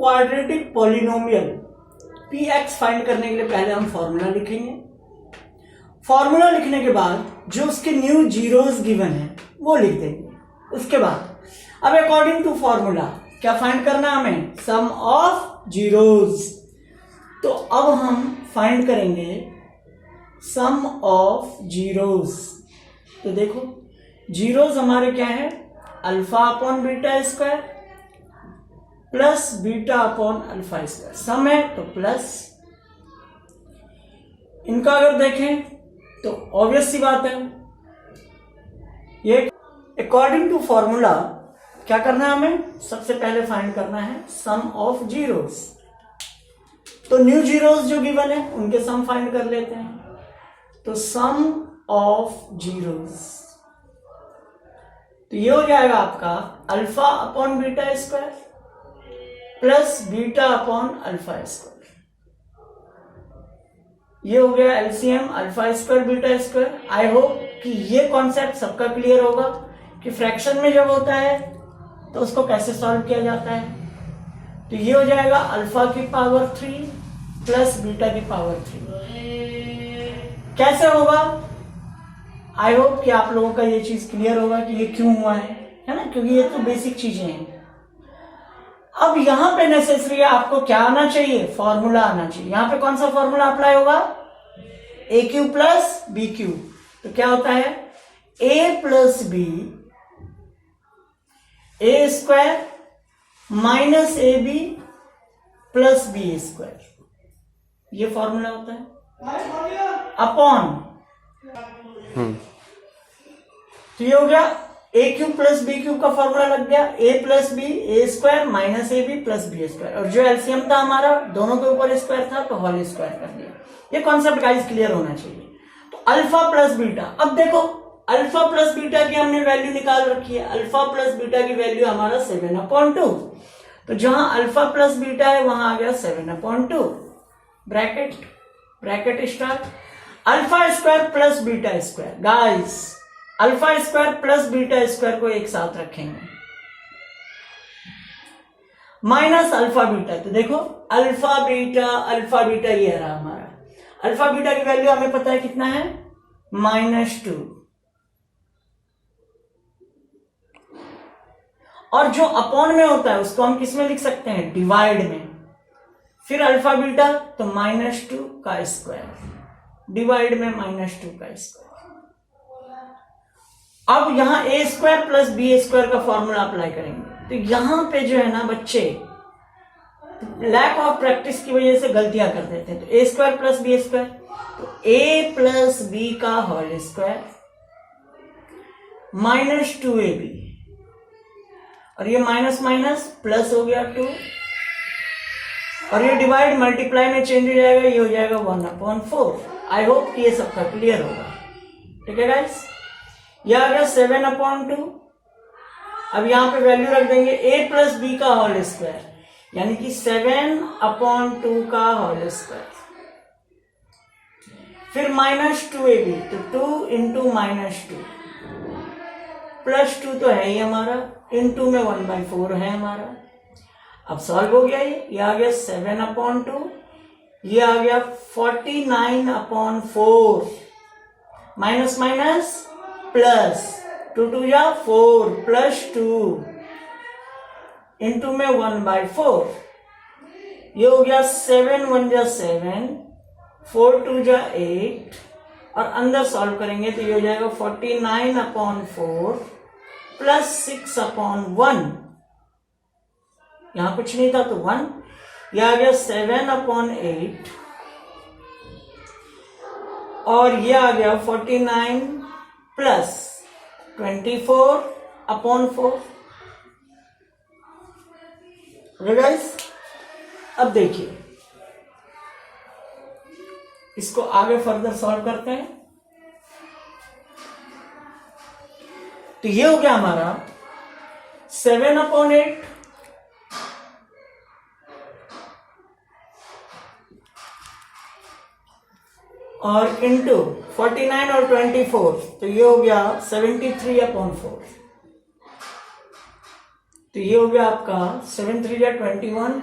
Quadratic polynomial px find करने के लिए पहले हम फॉर्मूला लिखेंगे। फॉर्मूला लिखने के बाद जो उसके न्यू जीरोस गिवन है वो लिख देंगे। उसके बाद अब अकॉर्डिंग टू फॉर्मूला क्या फाइंड करना है हमें? सम ऑफ जीरोस। तो अब हम फाइंड करेंगे सम ऑफ जीरोस। तो देखो जीरोस हमारे क्या है? Alpha upon beta square plus beta upon alpha square. Sum है तो प्लस। इनका अगर देखें तो ऑब्वियस सी बात है, ये अकॉर्डिंग टू फॉर्मूला क्या करना है हमें? सबसे पहले फाइंड करना है सम ऑफ जीरोस। तो न्यू जीरोस जो गिवन है उनके सम फाइंड कर लेते हैं। तो सम ऑफ जीरोस तो ये हो जाएगा आपका alpha upon beta square plus beta upon alpha square. ये हो गया LCM alpha square beta square. I hope कि ये कॉन्सेप्ट सबका क्लियर होगा कि फ्रैक्शन में जब होता है तो उसको कैसे सॉल्व किया जाता है। तो ये हो जाएगा अल्फा की पावर 3 प्लस बीटा की पावर 3। कैसे होगा? आई होप कि आप लोगों का ये चीज क्लियर होगा कि ये क्यों हुआ है ना, क्योंकि ये तो बेसिक चीजें हैं। अब यहां पे नेसेसरी है आपको क्या आना चाहिए? फॉर्मूला आना चाहिए। यहां पे कौन सा फॉर्मूला अप्लाई होगा? A cube plus B cube. तो क्या होता है? A plus B A square minus A B plus B square, ये फॉर्मूला होता है अपॉन। तो ये हो गया A cube plus B cube का फॉर्मूला लग गया। A plus B A square minus A B plus B square, और जो एलसीएम था हमारा दोनों के ऊपर स्क्वायर था तो होल स्क्वायर कर दिया। ये कॉन्सेप्ट गाइस क्लियर होना चाहिए। तो अल्फा प्लस बीटा, अब देखो अल्फा प्लस बीटा की हमने वैल्यू निकाल रखी है। अल्फा प्लस बीटा की वैल्यू हमारा 7/2। तो जहां अल्फा प्लस बीटा है वहां आ गया 7/2 bracket start. Alpha square plus beta square, guys alpha square plus beta square को एक साथ रखेंगे माइनस अल्फा बीटा। तो देखो अल्फा बीटा ये रहा हमारा। अल्फा बीटा की वैल्यू हमें पता है कितना है? -2। और जो अपॉन में होता है उसको हम किस में लिख सकते हैं? डिवाइड में। फिर अल्फा बीटा तो -2 का स्क्वायर डिवाइड में -2 का स्क्वायर। अब यहां ए स्क्वायर प्लस बी स्क्वायर का फॉर्मूला अप्लाई करेंगे। तो यहां पे जो है ना बच्चे लैक ऑफ प्रैक्टिस की वजह से गलतियां कर देते हैं। तो ए स्क्वायर प्लस बी स्क्वायर, तो ए प्लस बी का होल स्क्वायर -2ab, और ये माइनस माइनस प्लस हो गया 2, और ये डिवाइड मल्टीप्लाई में चेंज हो जाएगा, ये हो जाएगा 1/4। आई होप कि ये सबका क्लियर होगा। ठीक है गाइस, ये आ गया 7/2। अब यहां पे वैल्यू रख देंगे ए प्लस बी का होल स्क्वायर, यानी कि 7/2 का होल स्क्वायर। फिर -2ab, तो 2 इंटू -2 प्लस 2 तो है ही हमारा, इंटू में 1/4 है हमारा। अब सॉल्व हो गया, ये आ गया 7/2, ये आ गया 49/4, माइनस माइनस प्लस 2 2 जा 4 प्लस 2 इंटू में 1/4, ये हो गया 7 1 जा 7, 4 2 जा 8, और अंदर सॉल्व करेंगे तो ये हो जाएगा 49/4 प्लस 6/1। यहां कुछ नहीं था तो 1, यह आ गया 7/8, और ये आ गया 49 प्लस 24/4। गाइस अब देखिए इसको आगे फर्दर सॉल्व करते हैं। तो ये हो गया हमारा 7/8 और इंटू 49 और 24, तो ये हो गया 73/4। तो ये हो गया आपका 7 3 जा 21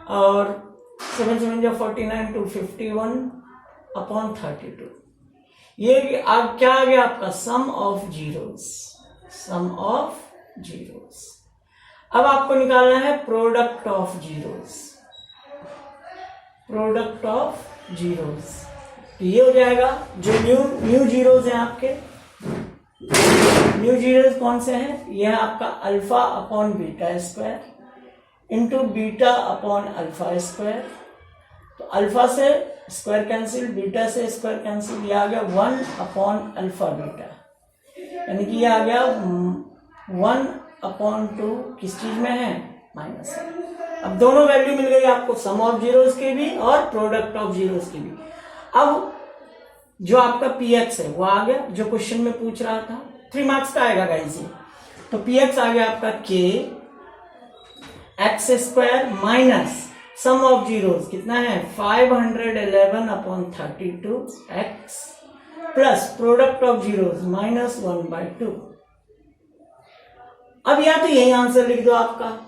और 7 7 जो 49 टू 51/32। ये क्या आ गया आपका sum of zeros, sum of zeros. अब आपको निकालना है product of zeros, product of zeros. तो ये हो जाएगा जो न्यू जीरोस हैं आपके, न्यू जीरोस कौन से हैं, ये है आपका alpha upon beta square into beta upon alpha square. तो अल्फा से स्क्वायर कैंसिल, बीटा से स्क्वायर कैंसिल, ये आ गया 1 अपॉन अल्फा बीटा, यानी कि ये आ गया 1/2 किस चीज में है, माइनस। अब दोनों वैल्यू मिल गई आपको, सम ऑफ जीरोस की भी और प्रोडक्ट ऑफ जीरोस की भी। अब जो आपका px है वो आ गया, जो क्वेश्चन में पूछ रहा था, 3 मार्क्स का आएगा गाइस ये। तो px आ गया आपका k x square minus sum of zeros कितना है 511/32x plus product of zeros -1/2। अब या तो यही आंसर लिख दो आपका,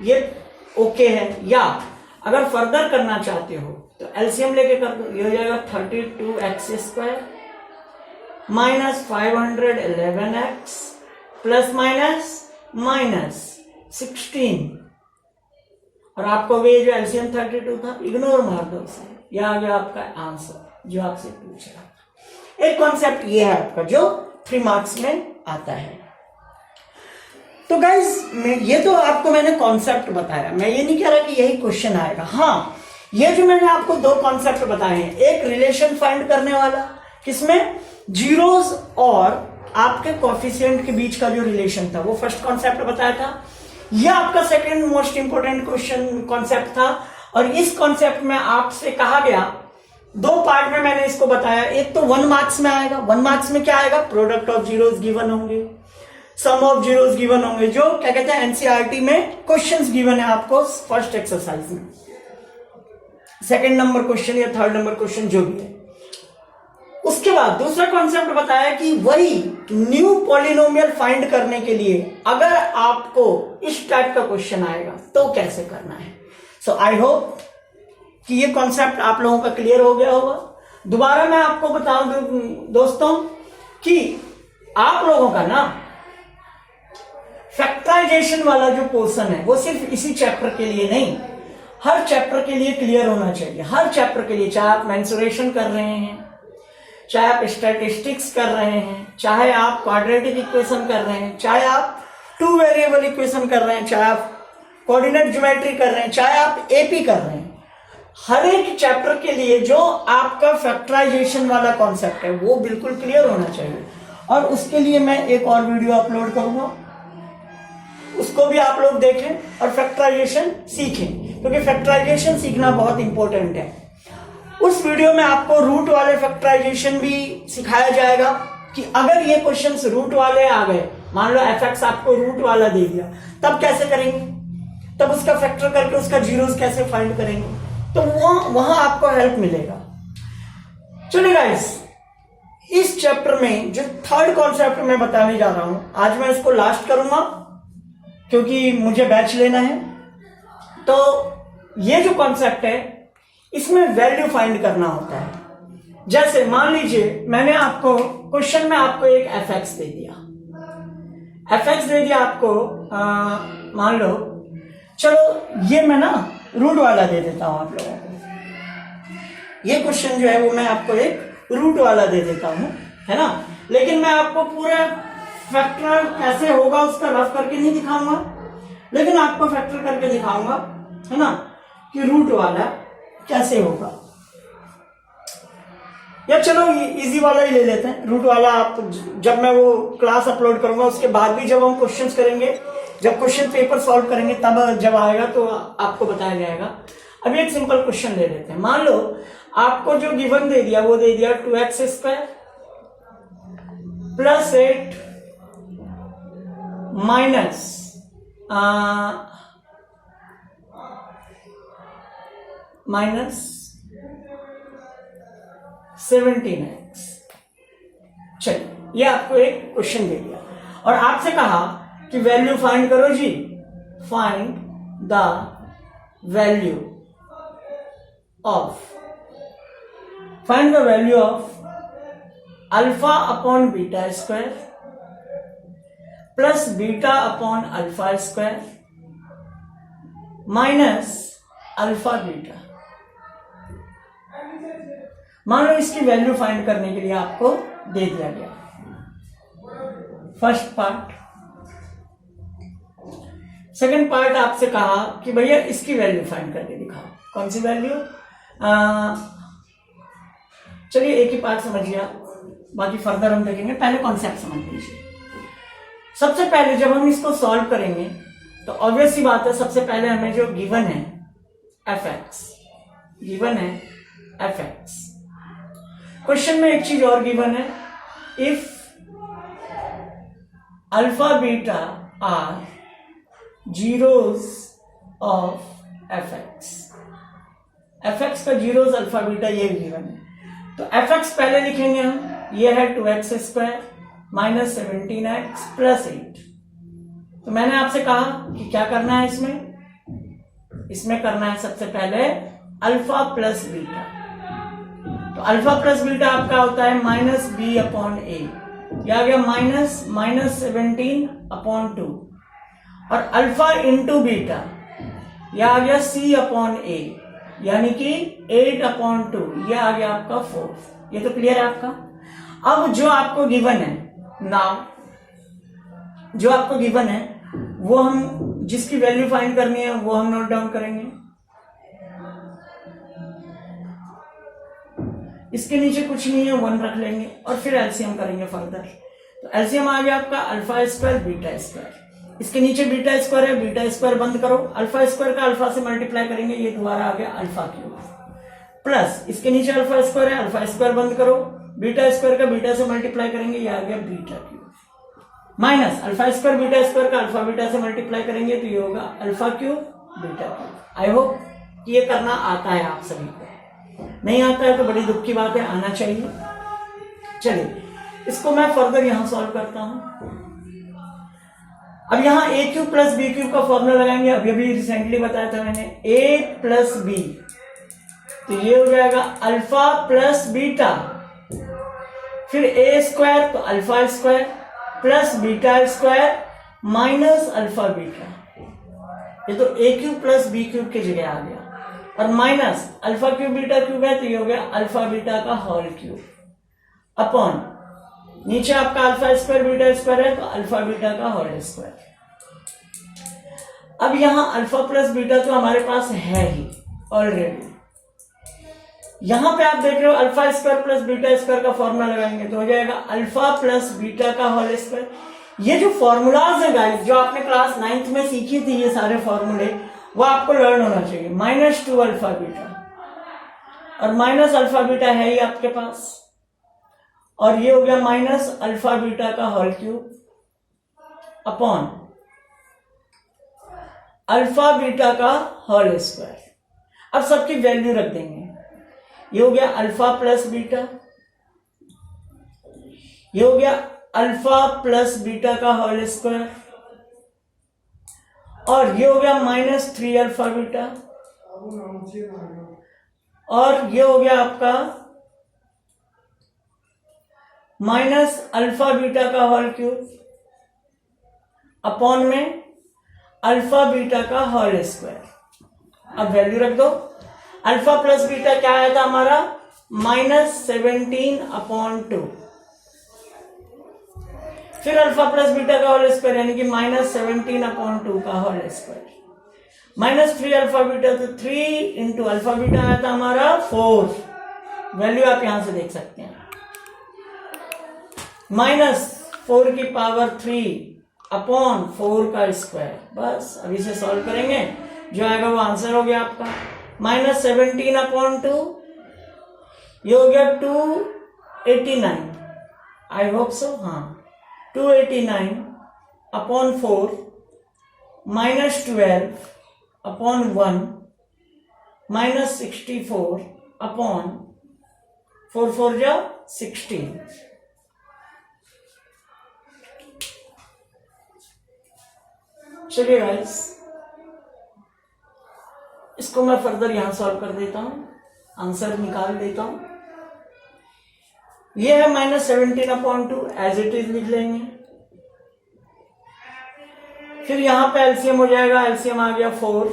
ये ओके है, या अगर फर्दर करना चाहते हो तो एलसीएम लेके कर दो। ये हो जाएगा 32x square minus 511x plus minus 16, और आपको ये जो एलसीएम 32 था इग्नोर मार दो उसे, यह आ गया आपका आंसर जो आपसे पूछ रहा था। एक कॉन्सेप्ट ये है आपका जो 3 मार्क्स में आता है। तो गाइज ये तो आपको मैंने कॉन्सेप्ट बताया, मैं ये नहीं कह रहा कि यही क्वेश्चन आएगा। हाँ, ये जो मैंने आपको 2 कॉन्सेप्ट बताए हैं, एक रिलेशन फाइंड करने वाला किसमें, जीरोस और आपके कोफिशिएंट के बीच का जो रिलेशन था, वो फर्स्ट कॉन्सेप्ट बताया था। यह आपका second most important question concept था, और इस कॉन्सेप्ट में आपसे कहा गया 2 पार्ट में मैंने इसको बताया। एक तो 1 मार्क्स में आएगा, 1 मार्क्स में क्या आएगा, प्रोडक्ट ऑफ जीरोस गिवन होंगे, सम ऑफ जीरोस गिवन होंगे, जो क्या कहते हैं एनसीईआरटी में क्वेश्चंस गिवन है आपको फर्स्ट एक्सरसाइज में, सेकंड नंबर क्वेश्चन या थर्ड नंबर क्वेश्चन जो भी है। उसके बाद दूसरा कॉन्सेप्ट बताया कि वही न्यू पॉलिनोमियल फाइंड करने के लिए अगर आपको इस टाइप का क्वेश्चन आएगा तो कैसे करना है। सो आई होप कि ये कॉन्सेप्ट आप लोगों का क्लियर हो गया होगा। दोबारा मैं आपको बता दूं दोस्तों कि आप लोगों का ना फैक्टराइजेशन वाला जो पोर्शन है वो सिर्फ इसी चैप्टर के लिए नहीं, हर चैप्टर के लिए क्लियर होना चाहिए। हर चैप्टर के लिए, चाहे आप मेंसुरेशन कर रहे हैं, चाहे आप स्टैटिस्टिक्स कर रहे हैं, चाहे आप क्वाड्रेटिक इक्वेशन कर रहे हैं, चाहे आप 2 वेरिएबल इक्वेशन कर रहे हैं, चाहे आप कोऑर्डिनेट ज्योमेट्री कर रहे हैं, चाहे आप एपी कर रहे हैं, हर एक चैप्टर के लिए जो आपका फैक्टराइजेशन वाला कॉन्सेप्ट है वो बिल्कुल क्लियर होना चाहिए। और उसके लिए मैं एक और वीडियो अपलोड करूंगा, उसको भी आप लोग देखें और फैक्टराइजेशन सीखें, क्योंकि फैक्टराइजेशन सीखना बहुत इंपॉर्टेंट है। उस वीडियो में आपको रूट वाले फैक्टराइजेशन भी सिखाया जाएगा कि अगर ये क्वेश्चंस रूट वाले आ गए, मान लो एफ आपको रूट वाला दे दिया, तब कैसे करेंगे, तब उसका फैक्टर करके उसका जीरोस कैसे फाइंड करेंगे, तो वहां आपको हेल्प मिलेगा। चलिए गाइस, इस चैप्टर में जो थर्ड कॉन्सेप्ट मैं बताने जा रहा हूं, आज मैं इसको लास्ट करूंगा क्योंकि मुझे बैच लेना है। तो ये जो कॉन्सेप्ट है इसमें वैल्यू फाइंड करना होता है। जैसे मान लीजिए मैंने आपको क्वेश्चन में आपको एक fx दे दिया, fx दे दिया आपको, मान लो, चलो ये मैं ना रूट वाला दे देता हूं आप लोगों को। ये क्वेश्चन जो है वो मैं आपको एक रूट वाला दे देता हूं, है ना, लेकिन मैं आपको पूरा फैक्टर कैसे होगा उसका रफ करके नहीं दिखाऊंगा, लेकिन आपको फैक्टर करके दिखाऊंगा, है ना, कि रूट वाला कैसे होगा। या चलो इजी वाला ही ले लेते हैं, रूट वाला। आप जब मैं वो क्लास अपलोड करूंगा उसके बाद भी जब हम क्वेश्चंस करेंगे, जब क्वेश्चन पेपर सॉल्व करेंगे, तब जब आएगा तो आपको बताया जाएगा। अभी एक सिंपल क्वेश्चन ले लेते हैं। मान लो आपको जो गिवन दे दिया वो दे दिया 2x square plus 8 minus -17x। चलिए, ये आपको एक क्वेश्चन दे दिया और आपसे कहा कि वैल्यू फाइंड करो जी, find the value of find the value of alpha upon beta square plus beta upon alpha square minus alpha beta. मान लो इसकी वैल्यू फाइंड करने के लिए आपको दे दिया गया फर्स्ट पार्ट। सेकंड पार्ट आपसे कहा कि भैया इसकी वैल्यू फाइंड करके दिखाओ। कौन सी वैल्यू? चलिए एक ही पार्ट समझिए आप, बाकी फर्दर हम देखेंगे। पहले कॉन्सेप्ट समझ लीजिए। सबसे पहले जब हम इसको सॉल्व करेंगे तो ऑब्वियस सी बात है, सबसे पहले हमें जो गिवन है एफ एक्स, गिवन है एफ एक्स। क्वेश्चन में एक चीज और गिवन है, if alpha beta are zeros of F X. F X का जीरोस अल्फा बीटा ये गिवन है। तो एफ एक्स पहले लिखेंगे हम, ये है 2x square minus 17x plus 8। तो मैंने आपसे कहा कि क्या करना है इसमें करना है सबसे पहले अल्फा प्लस बीटा। तो अल्फा प्लस बीटा आपका होता है माइनस बी अपॉन ए, यह आ गया माइनस 17 अपॉन 2, और अल्फा इंटू बीटा यह आ गया सी अपॉन ए, यानी कि 8 अपॉन 2, यह आ गया आपका 4। ये तो क्लियर है आपका। अब जो आपको गिवन है नाउ, जो आपको गिवन है वो हम जिसकी वैल्यू फाइंड करनी है वो हम नोट डाउन करेंगे। इसके नीचे कुछ नहीं है, 1 रख लेंगे और फिर एलसीएम करेंगे फर्दर। तो एलसीएम आ गया आपका अल्फा स्क्वायर बीटा स्क्वायर। इसके नीचे बीटा स्क्वायर है, बीटा स्क्वायर बंद करो, अल्फा स्क्वायर का अल्फा से मल्टीप्लाई करेंगे, ये दोबारा आ गया अल्फा क्यूब, प्लस इसके नीचे अल्फा स्क्वायर है, अल्फा स्क्वायर बंद करो, बीटा स्क्वायर का बीटा से मल्टीप्लाई करेंगे, ये आ गया beta cube, minus alpha square beta square का अल्फा बीटा से मल्टीप्लाई करेंगे तो ये होगा alpha cube beta cube. I hope कि ये करना आता है आप सभी को। नहीं आता है तो बड़ी दुख की बात है, आना चाहिए। चलिए इसको मैं फर्दर यहां सॉल्व करता हूं। अब यहां ए क्यूब प्लस बी क्यूब का फॉर्मूला लगाएंगे। अभी अभी रिसेंटली बताया था मैंने, ए प्लस बी, तो ये हो जाएगा अल्फा प्लस बीटा, फिर ए स्क्वायर तो alpha square plus beta square minus alpha beta. ये तो ए क्यूब प्लस बी क्यूब की जगह आ गया, और minus alpha cube beta cube है तो ये हो गया अल्फा बीटा का होल क्यूब, अपॉन नीचे आपका अल्फा स्क्वायर बीटा स्क्वायर है तो अल्फा बीटा का होल स्क्वायर। अब यहां अल्फा प्लस बीटा तो हमारे पास है ही ऑलरेडी। यहां पे आप देख रहे हो alpha square plus beta square का फॉर्मूला लगाएंगे तो हो जाएगा अल्फा प्लस बीटा का होल स्क्वायर। ये जो फॉर्मूलाज है गाइस, जो आपने क्लास 9th में सीखी थी, ये सारे फॉर्मूले वो आपको लर्न होना चाहिए। -2 अल्फा बीटा और माइनस अल्फा बीटा है ही आपके पास, और ये हो गया माइनस अल्फा बीटा का whole cube upon alpha beta का होल स्क्वायर। अब सबकी वैल्यू रख देंगे। ये हो गया अल्फा प्लस बीटा, ये हो गया अल्फा प्लस बीटा का होल स्क्वायर, और ये हो गया -3 अल्फा बीटा, और ये हो गया आपका माइनस अल्फा बीटा का होल क्यूब अपॉन में अल्फा बीटा का होल स्क्वायर। अब वैल्यू रख दो। अल्फा प्लस बीटा क्या आया था हमारा, -17 अपॉन 2, फिर अल्फा प्लस बीटा का होल स्क्वायर यानी कि -17 अपॉन 2 का होल स्क्वायर, -3 अल्फा बीटा तो 3 इंटू अल्फा बीटा आया था हमारा 4। वैल्यू आप यहां से देख सकते हैं, -4 की पावर 3 अपॉन 4 का स्क्वायर। बस अब इसे सॉल्व करेंगे, जो आएगा वो आंसर हो गया आपका -17 अपॉन 2, ये हो गया 289। आई होप सो, हाँ 289 अपॉन 4 -12 अपॉन 1 -64 अपॉन 4 4 जा 16। चलिए गाइस इसको मैं फर्दर यहां सॉल्व कर देता हूं, आंसर निकाल देता हूं। ये है -17/2, एज इट इज लिख लेंगे। फिर यहां पे एलसीएम हो जाएगा, एलसीएम आ गया 4,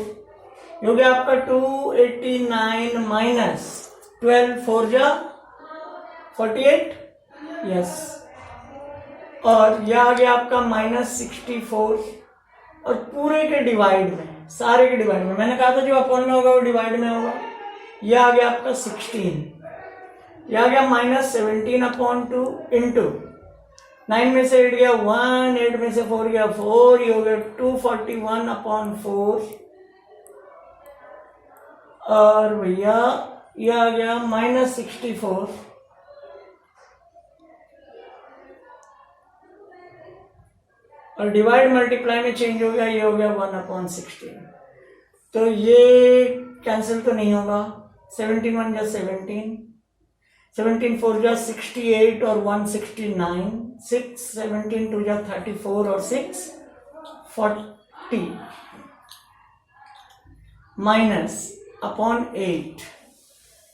हो गया आपका 289 माइनस 12, 4 जा 48, यस। और यह आ गया आपका -64, और पूरे के डिवाइड में, सारे के डिवाइड में, मैंने कहा था जो अपॉन में होगा वो डिवाइड में होगा। यह आ गया आपका 16, यह आ गया -17/2 इंटू 9 में से 8 गया 1, 8 में से 4 गया 4, ये हो गया 241/4, और भैया यह आ गया -64, और डिवाइड मल्टीप्लाई में चेंज हो गया, ये हो गया 1/16। तो ये कैंसिल तो नहीं होगा, 17 1 जा 17, 17 4 जा 68 और 169, 6 17 2 जा 34 और 6 40, माइनस अपॉन 8,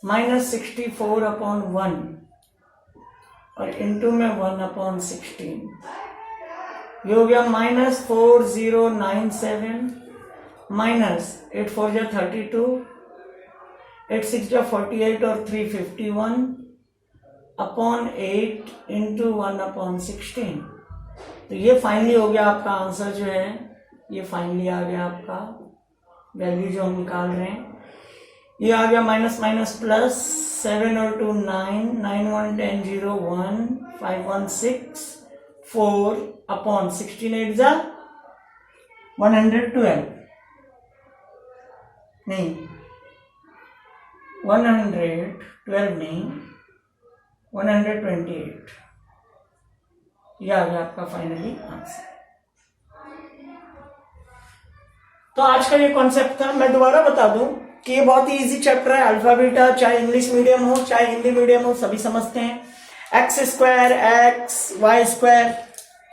-64/1, और इंटू में 1/16, ये हो गया -4097, माइनस 8 4 जा 32, 8 6 जा 48 और 351/8 इंटू 1/16। तो ये फाइनली हो गया आपका आंसर जो है, ये फाइनली आ गया आपका वैल्यू जो हम निकाल रहे हैं। ये आ गया माइनस माइनस प्लस, 7 और 2 9, 9 1 10 0 1, 5 1 6 4/16 8 जा 112, नहीं 112 नहीं 128, यह आ गया आपका फाइनली आंसर। तो आज का ये कॉन्सेप्ट था। मैं दोबारा बता दूं कि ये बहुत ही इजी चैप्टर है, अल्फा बीटा, चाहे इंग्लिश मीडियम हो चाहे हिंदी मीडियम हो, सभी समझते हैं। x² x y²,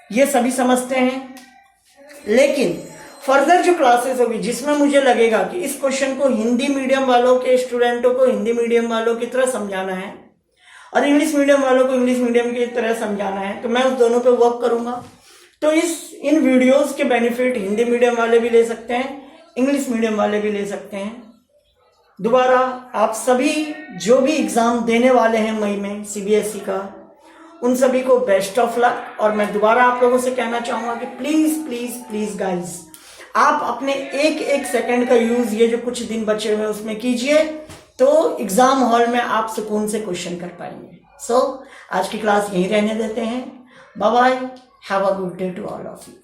ये सभी समझते हैं। लेकिन फर्दर जो क्लासेस होगी जिसमें मुझे लगेगा कि इस क्वेश्चन को हिंदी मीडियम वालों के स्टूडेंटों को हिंदी मीडियम वालों की तरह समझाना है और इंग्लिश मीडियम वालों को इंग्लिश मीडियम की तरह समझाना है, तो मैं उस दोनों पे वर्क करूंगा। तो इन वीडियोस के बेनिफिट हिंदी मीडियम वाले भी ले सकते हैं, इंग्लिश मीडियम वाले भी ले सकते हैं। दोबारा आप सभी जो भी एग्जाम देने वाले हैं मई में सीबीएसई का, उन सभी को बेस्ट ऑफ लक। और मैं दोबारा आप लोगों से कहना चाहूंगा कि प्लीज प्लीज प्लीज गाइज, आप अपने एक एक सेकंड का यूज ये जो कुछ दिन बचे हुए उसमें कीजिए, तो एग्जाम हॉल में आप सुकून से क्वेश्चन कर पाएंगे। सो आज की क्लास यहीं रहने देते हैं। Bye bye, have a good day to all of you.